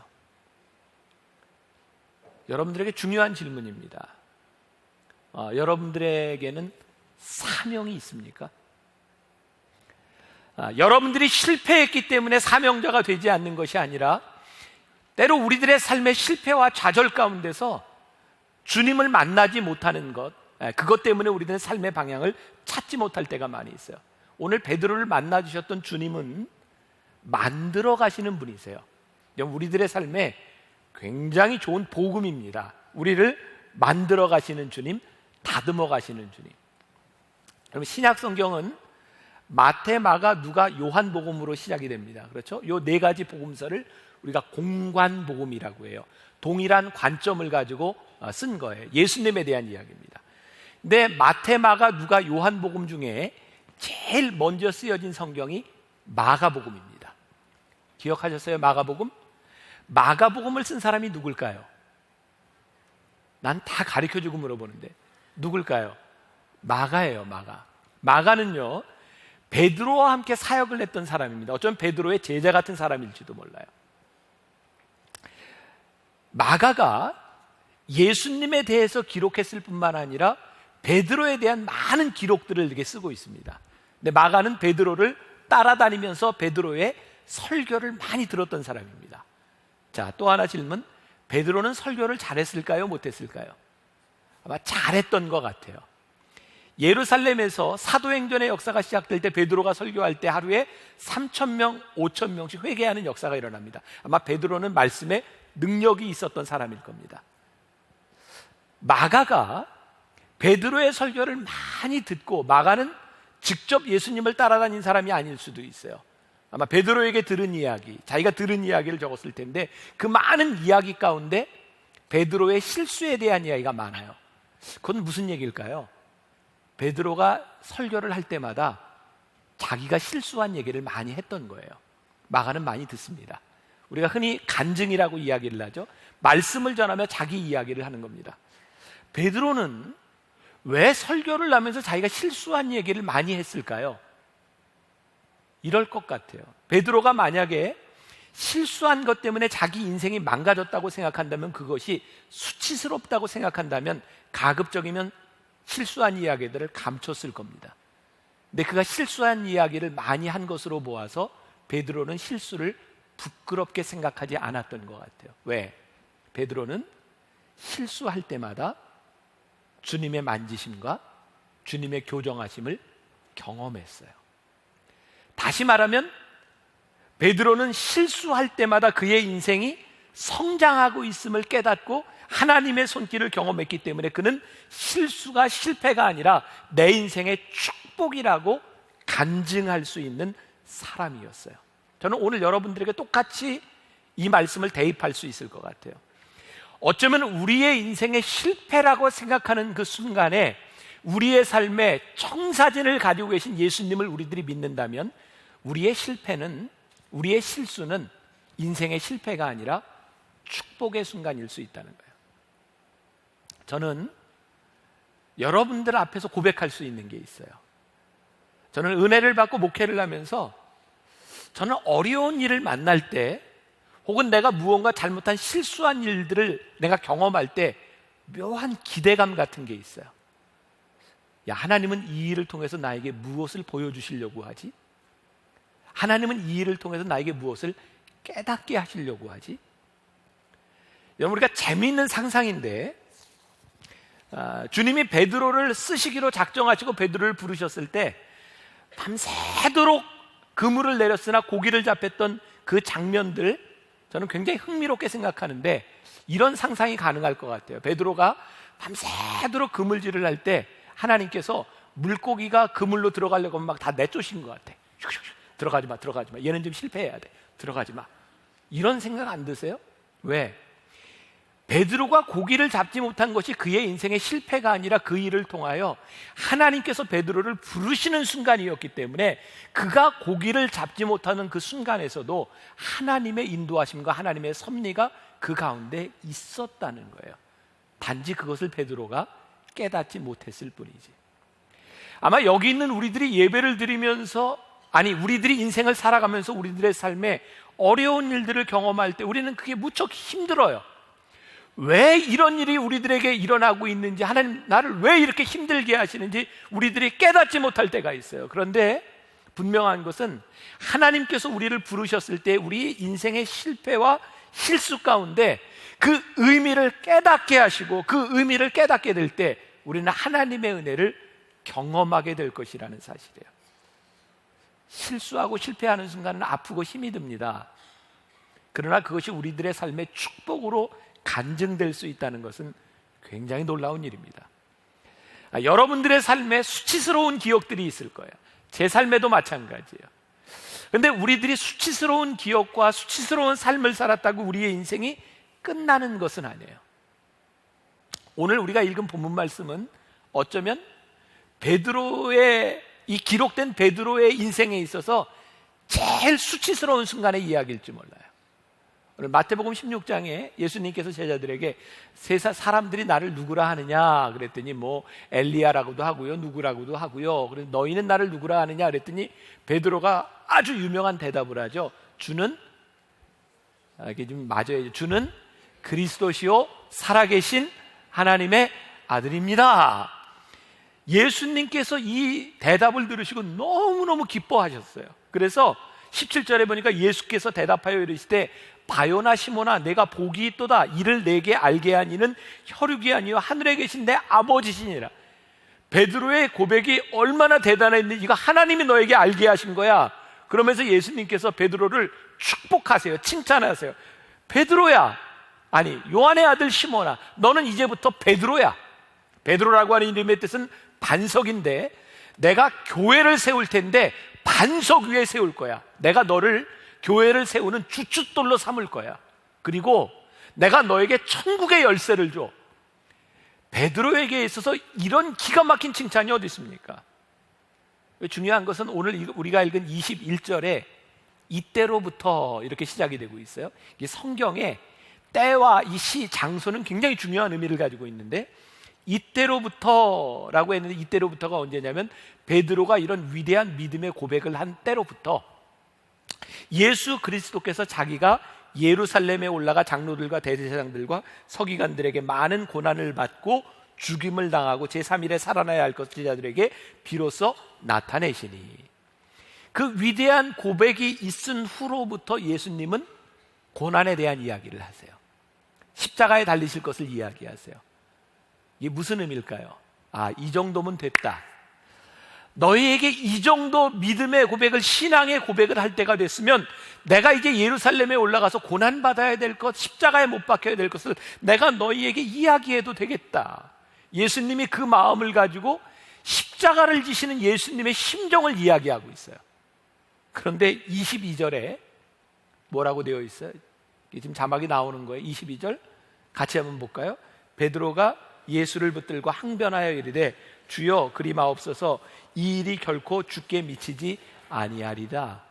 여러분들에게 중요한 질문입니다. 여러분들에게는 사명이 있습니까? 여러분들이 실패했기 때문에 사명자가 되지 않는 것이 아니라 때로 우리들의 삶의 실패와 좌절 가운데서 주님을 만나지 못하는 것, 그것 때문에 우리들의 삶의 방향을 찾지 못할 때가 많이 있어요. 오늘 베드로를 만나 주셨던 주님은 만들어 가시는 분이세요. 우리들의 삶에 굉장히 좋은 복음입니다. 우리를 만들어 가시는 주님, 다듬어 가시는 주님. 여러분, 신약 성경은 마태, 마가, 누가, 요한복음으로 시작이 됩니다. 그렇죠? 요 네 가지 복음서를 우리가 공관복음이라고 해요. 동일한 관점을 가지고 쓴 거예요. 예수님에 대한 이야기입니다. 근데 마태, 마가, 누가, 요한복음 중에 제일 먼저 쓰여진 성경이 마가복음입니다. 기억하셨어요? 마가복음? 마가복음을 쓴 사람이 누굴까요? 난 다 가르쳐주고 물어보는데 누굴까요? 마가예요. 마가. 마가는요, 베드로와 함께 사역을 했던 사람입니다. 어쩌면 베드로의 제자 같은 사람일지도 몰라요. 마가가 예수님에 대해서 기록했을 뿐만 아니라 베드로에 대한 많은 기록들을 이렇게 쓰고 있습니다. 근데 마가는 베드로를 따라다니면서 베드로의 설교를 많이 들었던 사람입니다. 자, 또 하나 질문. 베드로는 설교를 잘했을까요? 못했을까요? 아마 잘했던 것 같아요. 예루살렘에서 사도행전의 역사가 시작될 때 베드로가 설교할 때 하루에 3,000명, 5,000명씩 회개하는 역사가 일어납니다. 아마 베드로는 말씀에 능력이 있었던 사람일 겁니다. 마가가 베드로의 설교를 많이 듣고, 마가는 직접 예수님을 따라다닌 사람이 아닐 수도 있어요. 아마 베드로에게 들은 이야기, 자기가 들은 이야기를 적었을 텐데 그 많은 이야기 가운데 베드로의 실수에 대한 이야기가 많아요. 그건 무슨 얘기일까요? 베드로가 설교를 할 때마다 자기가 실수한 얘기를 많이 했던 거예요. 마가는 많이 듣습니다. 우리가 흔히 간증이라고 이야기를 하죠. 말씀을 전하며 자기 이야기를 하는 겁니다. 베드로는 왜 설교를 하면서 자기가 실수한 얘기를 많이 했을까요? 이럴 것 같아요. 베드로가 만약에 실수한 것 때문에 자기 인생이 망가졌다고 생각한다면, 그것이 수치스럽다고 생각한다면 가급적이면 실수한 이야기들을 감췄을 겁니다. 근데 그가 실수한 이야기를 많이 한 것으로 보아서 베드로는 실수를 부끄럽게 생각하지 않았던 것 같아요. 왜? 베드로는 실수할 때마다 주님의 만지심과 주님의 교정하심을 경험했어요. 다시 말하면 베드로는 실수할 때마다 그의 인생이 성장하고 있음을 깨닫고 하나님의 손길을 경험했기 때문에 그는 실수가 실패가 아니라 내 인생의 축복이라고 간증할 수 있는 사람이었어요. 저는 오늘 여러분들에게 똑같이 이 말씀을 대입할 수 있을 것 같아요. 어쩌면 우리의 인생의 실패라고 생각하는 그 순간에 우리의 삶에 청사진을 가지고 계신 예수님을 우리들이 믿는다면 우리의 실패는, 우리의 실수는 인생의 실패가 아니라 축복의 순간일 수 있다는 거예요. 저는 여러분들 앞에서 고백할 수 있는 게 있어요. 저는 은혜를 받고 목회를 하면서 저는 어려운 일을 만날 때, 혹은 내가 무언가 잘못한 실수한 일들을 내가 경험할 때 묘한 기대감 같은 게 있어요. 야, 하나님은 이 일을 통해서 나에게 무엇을 보여주시려고 하지? 하나님은 이 일을 통해서 나에게 무엇을 깨닫게 하시려고 하지? 여러분, 우리가 재미있는 상상인데, 주님이 베드로를 쓰시기로 작정하시고 베드로를 부르셨을 때 밤새도록 그물을 내렸으나 고기를 잡혔던 그 장면들, 저는 굉장히 흥미롭게 생각하는데 이런 상상이 가능할 것 같아요. 베드로가 밤새도록 그물질을 할 때 하나님께서 물고기가 그물로 들어가려고 하면 막 다 내쫓으신 것 같아. 들어가지 마, 들어가지 마. 얘는 좀 실패해야 돼. 들어가지 마. 이런 생각 안 드세요? 왜? 베드로가 고기를 잡지 못한 것이 그의 인생의 실패가 아니라 그 일을 통하여 하나님께서 베드로를 부르시는 순간이었기 때문에 그가 고기를 잡지 못하는 그 순간에서도 하나님의 인도하심과 하나님의 섭리가 그 가운데 있었다는 거예요. 단지 그것을 베드로가 깨닫지 못했을 뿐이지. 아마 여기 있는 우리들이 예배를 드리면서, 아니 우리들이 인생을 살아가면서 우리들의 삶에 어려운 일들을 경험할 때 우리는 그게 무척 힘들어요. 왜 이런 일이 우리들에게 일어나고 있는지, 하나님 나를 왜 이렇게 힘들게 하시는지 우리들이 깨닫지 못할 때가 있어요. 그런데 분명한 것은 하나님께서 우리를 부르셨을 때 우리 인생의 실패와 실수 가운데 그 의미를 깨닫게 하시고 그 의미를 깨닫게 될 때 우리는 하나님의 은혜를 경험하게 될 것이라는 사실이에요. 실수하고 실패하는 순간은 아프고 힘이 듭니다. 그러나 그것이 우리들의 삶의 축복으로 간증될 수 있다는 것은 굉장히 놀라운 일입니다. 여러분들의 삶에 수치스러운 기억들이 있을 거예요. 제 삶에도 마찬가지예요. 그런데 우리들이 수치스러운 기억과 수치스러운 삶을 살았다고 우리의 인생이 끝나는 것은 아니에요. 오늘 우리가 읽은 본문 말씀은 어쩌면 베드로의, 이 기록된 베드로의 인생에 있어서 제일 수치스러운 순간의 이야기일지 몰라요. 오늘 마태복음 16장에 예수님께서 제자들에게 사람들이 나를 누구라 하느냐 그랬더니 뭐 엘리야라고도 하고요, 누구라고도 하고요. 그래서 너희는 나를 누구라 하느냐 그랬더니 베드로가 아주 유명한 대답을 하죠. 주는, 이게 좀 맞아요. 주는 그리스도시요 살아계신 하나님의 아들입니다. 예수님께서 이 대답을 들으시고 너무너무 기뻐하셨어요. 그래서 17절에 보니까 예수께서 대답하여 이르시되 바요나 시몬아 내가 복이 있도다. 이를 내게 알게 한 이는 혈육이 아니요 하늘에 계신 내 아버지시니라. 베드로의 고백이 얼마나 대단했는지 이거 하나님이 너에게 알게 하신 거야. 그러면서 예수님께서 베드로를 축복하세요. 칭찬하세요. 베드로야, 아니 요한의 아들 시몬아, 너는 이제부터 베드로야. 베드로라고 하는 이름의 뜻은 반석인데 내가 교회를 세울 텐데 반석 위에 세울 거야. 내가 너를 교회를 세우는 주춧돌로 삼을 거야. 그리고 내가 너에게 천국의 열쇠를 줘. 베드로에게 있어서 이런 기가 막힌 칭찬이 어디 있습니까? 중요한 것은 오늘 우리가 읽은 21절에 이때로부터 이렇게 시작이 되고 있어요. 이 성경에 때와 이 시, 장소는 굉장히 중요한 의미를 가지고 있는데 이때로부터라고 했는데 이때로부터가 언제냐면 베드로가 이런 위대한 믿음의 고백을 한 때로부터 예수 그리스도께서 자기가 예루살렘에 올라가 장로들과 대제사장들과 서기관들에게 많은 고난을 받고 죽임을 당하고 제3일에 살아나야 할 것을 제자들에게 비로소 나타내시니, 그 위대한 고백이 있은 후로부터 예수님은 고난에 대한 이야기를 하세요. 십자가에 달리실 것을 이야기하세요. 이게 무슨 의미일까요? 이 정도면 됐다. 너희에게 이 정도 믿음의 고백을, 신앙의 고백을 할 때가 됐으면 내가 이제 예루살렘에 올라가서 고난받아야 될 것, 십자가에 못 박혀야 될 것을 내가 너희에게 이야기해도 되겠다. 예수님이 그 마음을 가지고 십자가를 지시는 예수님의 심정을 이야기하고 있어요. 그런데 22절에 뭐라고 되어 있어요? 지금 자막이 나오는 거예요. 22절 같이 한번 볼까요? 베드로가 예수를 붙들고 항변하여 이르되 주여 그리 마옵소서, 이 일이 결코 주께 미치지 아니하리다.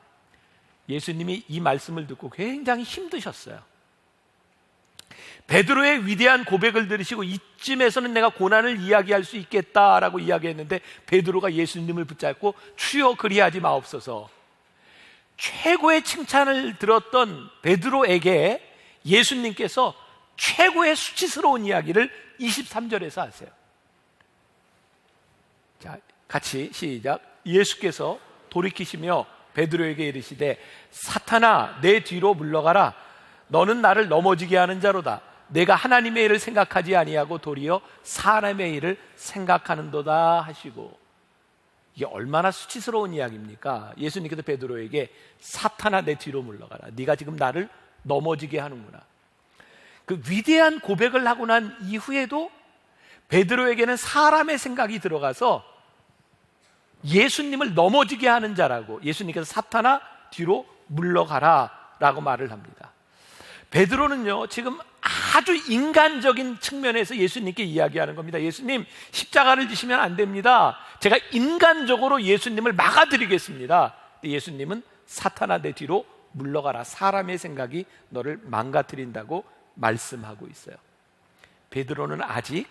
예수님이 이 말씀을 듣고 굉장히 힘드셨어요. 베드로의 위대한 고백을 들으시고 이쯤에서는 내가 고난을 이야기할 수 있겠다라고 이야기했는데 베드로가 예수님을 붙잡고 주여 그리하지 마옵소서. 최고의 칭찬을 들었던 베드로에게 예수님께서 최고의 수치스러운 이야기를 23절에서 하세요. 자, 같이 시작. 예수께서 돌이키시며 베드로에게 이르시되 사탄아 내 뒤로 물러가라. 너는 나를 넘어지게 하는 자로다. 내가 하나님의 일을 생각하지 아니하고 도리어 사람의 일을 생각하는도다 하시고. 이게 얼마나 수치스러운 이야기입니까? 예수님께서 베드로에게 사탄아 내 뒤로 물러가라. 네가 지금 나를 넘어지게 하는구나. 그 위대한 고백을 하고 난 이후에도 베드로에게는 사람의 생각이 들어가서 예수님을 넘어지게 하는 자라고 예수님께서 사탄아 뒤로 물러가라 라고 말을 합니다. 베드로는요 지금 아주 인간적인 측면에서 예수님께 이야기하는 겁니다. 예수님 십자가를 지시면 안 됩니다. 제가 인간적으로 예수님을 막아드리겠습니다. 예수님은 사탄아 내 뒤로 물러가라. 사람의 생각이 너를 망가뜨린다고 말씀하고 있어요. 베드로는 아직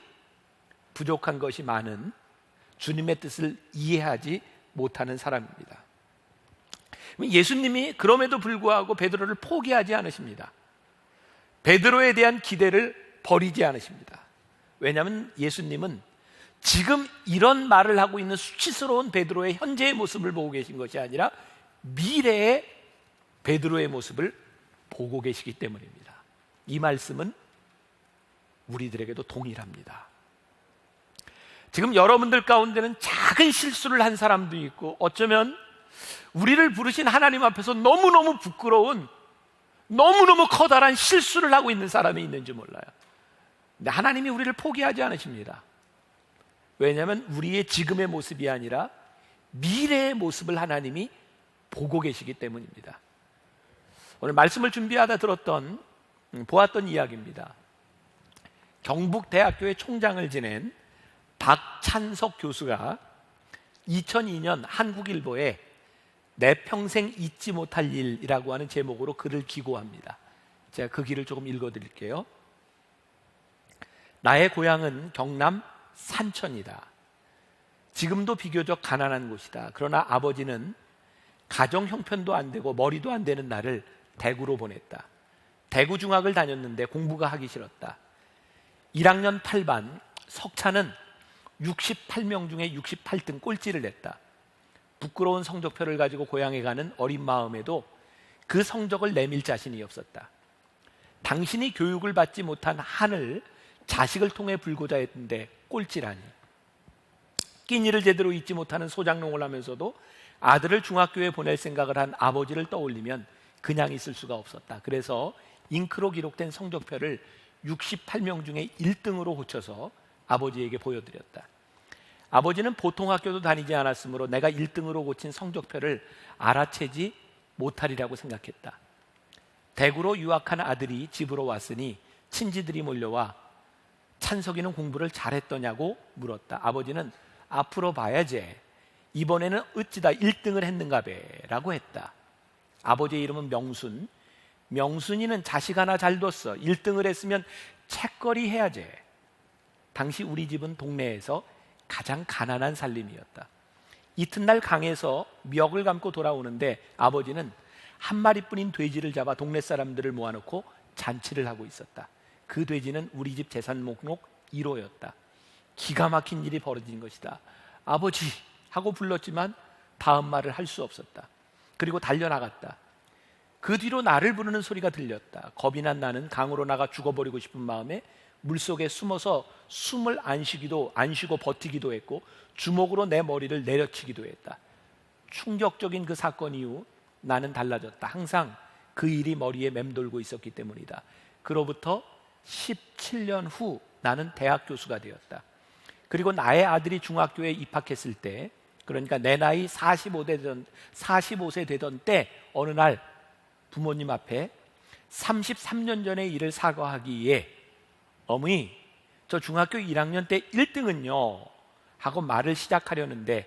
부족한 것이 많은 주님의 뜻을 이해하지 못하는 사람입니다. 예수님이 그럼에도 불구하고 베드로를 포기하지 않으십니다. 베드로에 대한 기대를 버리지 않으십니다. 왜냐하면 예수님은 지금 이런 말을 하고 있는 수치스러운 베드로의 현재의 모습을 보고 계신 것이 아니라 미래의 베드로의 모습을 보고 계시기 때문입니다. 이 말씀은 우리들에게도 동일합니다. 지금 여러분들 가운데는 작은 실수를 한 사람도 있고 어쩌면 우리를 부르신 하나님 앞에서 너무너무 부끄러운 너무너무 커다란 실수를 하고 있는 사람이 있는지 몰라요. 근데 하나님이 우리를 포기하지 않으십니다. 왜냐하면 우리의 지금의 모습이 아니라 미래의 모습을 하나님이 보고 계시기 때문입니다. 오늘 말씀을 준비하다 보았던 이야기입니다. 경북대학교의 총장을 지낸 박찬석 교수가 2002년 한국일보에 내 평생 잊지 못할 일이라고 하는 제목으로 글을 기고합니다. 제가 그 글을 조금 읽어드릴게요. 나의 고향은 경남 산천이다. 지금도 비교적 가난한 곳이다. 그러나 아버지는 가정 형편도 안 되고 머리도 안 되는 나를 대구로 보냈다. 대구 중학을 다녔는데 공부가 하기 싫었다. 1학년 8반 석차는 68명 중에 68등 꼴찌를 냈다. 부끄러운 성적표를 가지고 고향에 가는 어린 마음에도 그 성적을 내밀 자신이 없었다. 당신이 교육을 받지 못한 한을 자식을 통해 불고자 했는데 꼴찌라니. 끼니를 제대로 잊지 못하는 소장농을 하면서도 아들을 중학교에 보낼 생각을 한 아버지를 떠올리면 그냥 있을 수가 없었다. 그래서 잉크로 기록된 성적표를 68명 중에 1등으로 고쳐서 아버지에게 보여드렸다. 아버지는 보통 학교도 다니지 않았으므로 내가 1등으로 고친 성적표를 알아채지 못하리라고 생각했다. 대구로 유학한 아들이 집으로 왔으니 친지들이 몰려와 찬석이는 공부를 잘했더냐고 물었다. 아버지는 앞으로 봐야지. 이번에는 어찌다 1등을 했는가 배라고 했다. 아버지의 이름은 명순. 명순이는 자식 하나 잘 뒀어. 1등을 했으면 책거리 해야지. 당시 우리 집은 동네에서 가장 가난한 살림이었다. 이튿날 강에서 멱을 감고 돌아오는데 아버지는 한 마리뿐인 돼지를 잡아 동네 사람들을 모아놓고 잔치를 하고 있었다. 그 돼지는 우리 집 재산 목록 1호였다. 기가 막힌 일이 벌어진 것이다. 아버지 하고 불렀지만 다음 말을 할 수 없었다. 그리고 달려나갔다. 그 뒤로 나를 부르는 소리가 들렸다. 겁이 난 나는 강으로 나가 죽어버리고 싶은 마음에 물속에 숨어서 숨을 안 쉬고 버티기도 했고 주먹으로 내 머리를 내려치기도 했다. 충격적인 그 사건 이후 나는 달라졌다. 항상 그 일이 머리에 맴돌고 있었기 때문이다. 그로부터 17년 후 나는 대학 교수가 되었다. 그리고 나의 아들이 중학교에 입학했을 때, 그러니까 내 나이 45세 되던 때 어느 날 부모님 앞에 33년 전의 일을 사과하기에 어머니, 저 중학교 1학년 때 1등은요 하고 말을 시작하려는데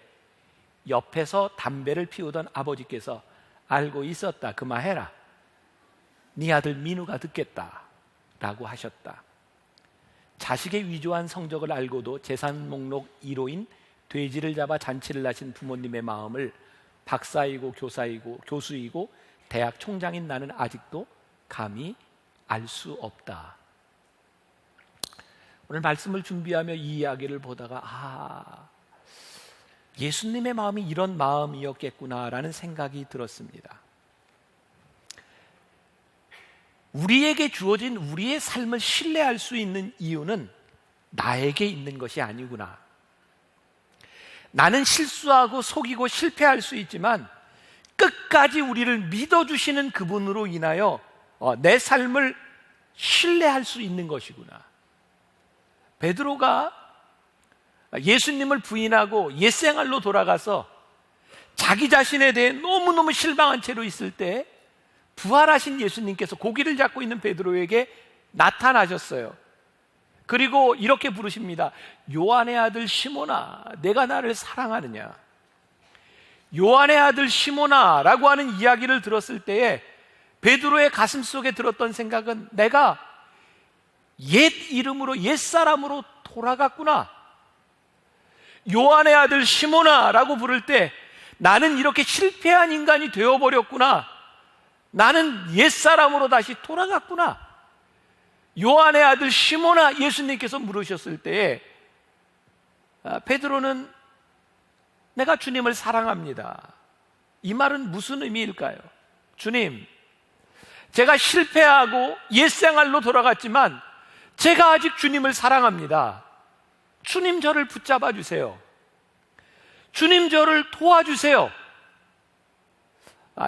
옆에서 담배를 피우던 아버지께서 알고 있었다. 그만해라. 네 아들 민우가 듣겠다 라고 하셨다. 자식의 위조한 성적을 알고도 재산 목록 1호인 돼지를 잡아 잔치를 하신 부모님의 마음을 박사이고 교수이고 대학 총장인 나는 아직도 감히 알 수 없다. 오늘 말씀을 준비하며 이 이야기를 보다가 예수님의 마음이 이런 마음이었겠구나라는 생각이 들었습니다. 우리에게 주어진 우리의 삶을 신뢰할 수 있는 이유는 나에게 있는 것이 아니구나. 나는 실수하고 속이고 실패할 수 있지만 끝까지 우리를 믿어주시는 그분으로 인하여 내 삶을 신뢰할 수 있는 것이구나. 베드로가 예수님을 부인하고 옛생활로 돌아가서 자기 자신에 대해 너무너무 실망한 채로 있을 때 부활하신 예수님께서 고기를 잡고 있는 베드로에게 나타나셨어요. 그리고 이렇게 부르십니다. 요한의 아들 시몬아, 내가 나를 사랑하느냐? 요한의 아들 시몬아 라고 하는 이야기를 들었을 때에 베드로의 가슴 속에 들었던 생각은 내가 옛 이름으로, 옛 사람으로 돌아갔구나. 요한의 아들 시몬아 라고 부를 때 나는 이렇게 실패한 인간이 되어버렸구나. 나는 옛 사람으로 다시 돌아갔구나. 요한의 아들 시몬아, 예수님께서 물으셨을 때에 베드로는 내가 주님을 사랑합니다. 이 말은 무슨 의미일까요? 주님, 제가 실패하고 옛생활로 돌아갔지만 제가 아직 주님을 사랑합니다. 주님 저를 붙잡아 주세요. 주님 저를 도와주세요.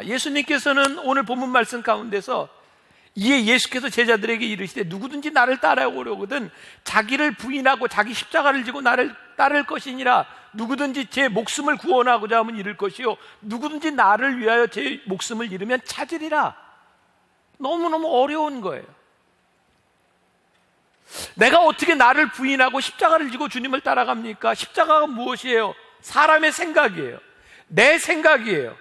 예수님께서는 오늘 본문 말씀 가운데서 이에 예수께서 제자들에게 이르시되 누구든지 나를 따라오려거든 자기를 부인하고 자기 십자가를 지고 나를 따를 것이니라. 누구든지 제 목숨을 구원하고자 하면 잃을 것이요 누구든지 나를 위하여 제 목숨을 잃으면 찾으리라. 너무너무 어려운 거예요. 내가 어떻게 나를 부인하고 십자가를 지고 주님을 따라갑니까? 십자가가 무엇이에요? 사람의 생각이에요. 내 생각이에요.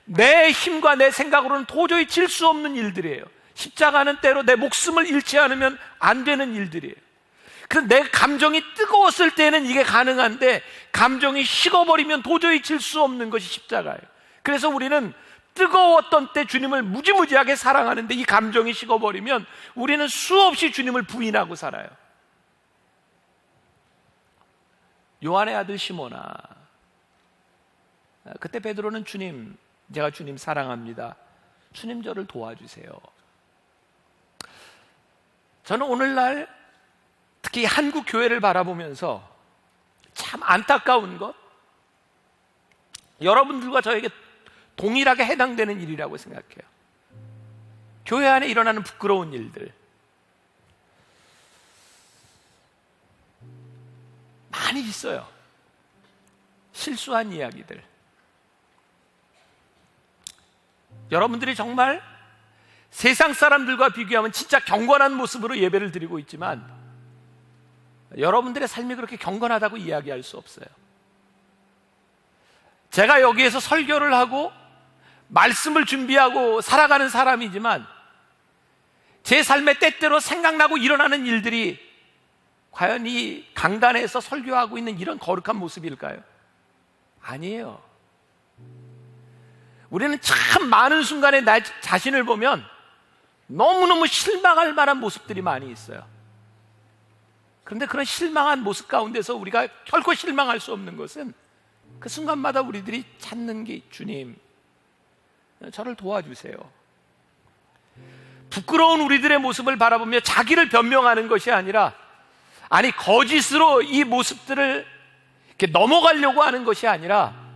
내 힘과 내 생각으로는 도저히 질 수 없는 일들이에요. 십자가는 때로 내 목숨을 잃지 않으면 안 되는 일들이에요. 그래서 내 감정이 뜨거웠을 때는 이게 가능한데 감정이 식어버리면 도저히 질 수 없는 것이 십자가예요. 그래서 우리는 뜨거웠던 때 주님을 무지무지하게 사랑하는데 이 감정이 식어버리면 우리는 수없이 주님을 부인하고 살아요. 요한의 아들 시몬아. 그때 베드로는 주님, 제가 주님 사랑합니다. 주님 저를 도와주세요. 저는 오늘날 특히 한국 교회를 바라보면서 참 안타까운 것, 여러분들과 저에게 동일하게 해당되는 일이라고 생각해요. 교회 안에 일어나는 부끄러운 일들 많이 있어요. 실수한 이야기들. 여러분들이 정말 세상 사람들과 비교하면 진짜 경건한 모습으로 예배를 드리고 있지만 여러분들의 삶이 그렇게 경건하다고 이야기할 수 없어요. 제가 여기에서 설교를 하고 말씀을 준비하고 살아가는 사람이지만 제 삶에 때때로 생각나고 일어나는 일들이 과연 이 강단에서 설교하고 있는 이런 거룩한 모습일까요? 아니에요. 우리는 참 많은 순간에 나 자신을 보면 너무너무 실망할 만한 모습들이 많이 있어요. 그런데 그런 실망한 모습 가운데서 우리가 결코 실망할 수 없는 것은 그 순간마다 우리들이 찾는 게 주님, 저를 도와주세요. 부끄러운 우리들의 모습을 바라보며 자기를 변명하는 것이 아니라, 아니 거짓으로 이 모습들을 이렇게 넘어가려고 하는 것이 아니라,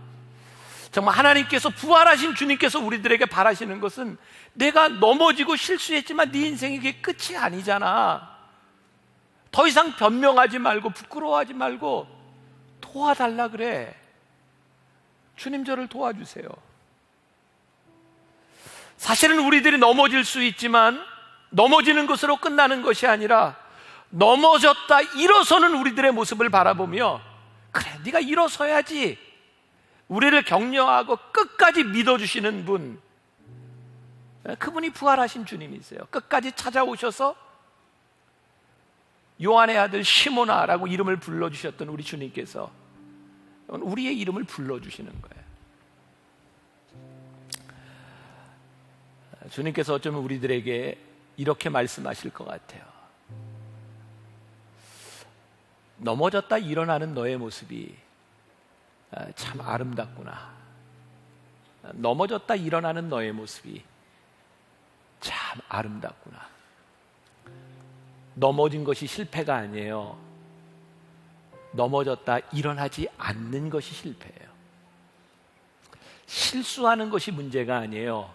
정말 하나님께서 부활하신 주님께서 우리들에게 바라시는 것은 내가 넘어지고 실수했지만 네 인생이 그게 끝이 아니잖아. 더 이상 변명하지 말고 부끄러워하지 말고 도와달라 그래. 주님 저를 도와주세요. 사실은 우리들이 넘어질 수 있지만 넘어지는 것으로 끝나는 것이 아니라 넘어졌다 일어서는 우리들의 모습을 바라보며, 그래 네가 일어서야지, 우리를 격려하고 끝까지 믿어주시는 분, 그분이 부활하신 주님이세요. 끝까지 찾아오셔서 요한의 아들 시몬아라고 이름을 불러주셨던 우리 주님께서 우리의 이름을 불러주시는 거예요. 주님께서 어쩌면 우리들에게 이렇게 말씀하실 것 같아요. 넘어졌다 일어나는 너의 모습이 참 아름답구나. 넘어졌다 일어나는 너의 모습이 참 아름답구나. 넘어진 것이 실패가 아니에요. 넘어졌다 일어나지 않는 것이 실패예요. 실수하는 것이 문제가 아니에요.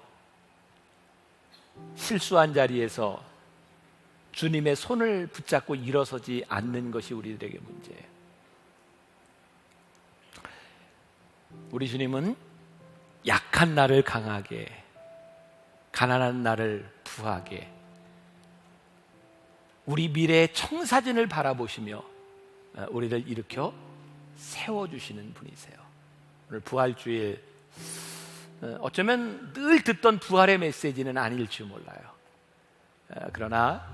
실수한 자리에서 주님의 손을 붙잡고 일어서지 않는 것이 우리들에게 문제예요. 우리 주님은 약한 나를 강하게, 가난한 나를 부하게, 우리 미래의 청사진을 바라보시며 우리를 일으켜 세워주시는 분이세요. 오늘 부활주일, 어쩌면 늘 듣던 부활의 메시지는 아닐지 몰라요. 그러나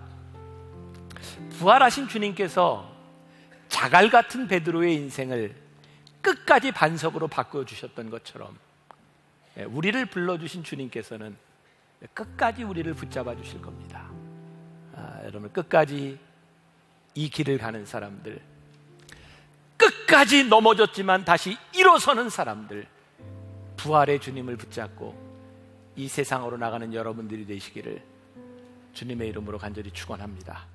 부활하신 주님께서 자갈 같은 베드로의 인생을 끝까지 반석으로 바꿔주셨던 것처럼 우리를 불러주신 주님께서는 끝까지 우리를 붙잡아 주실 겁니다. 여러분, 끝까지 이 길을 가는 사람들, 끝까지 넘어졌지만 다시 일어서는 사람들, 부활의 주님을 붙잡고 이 세상으로 나가는 여러분들이 되시기를 주님의 이름으로 간절히 축원합니다.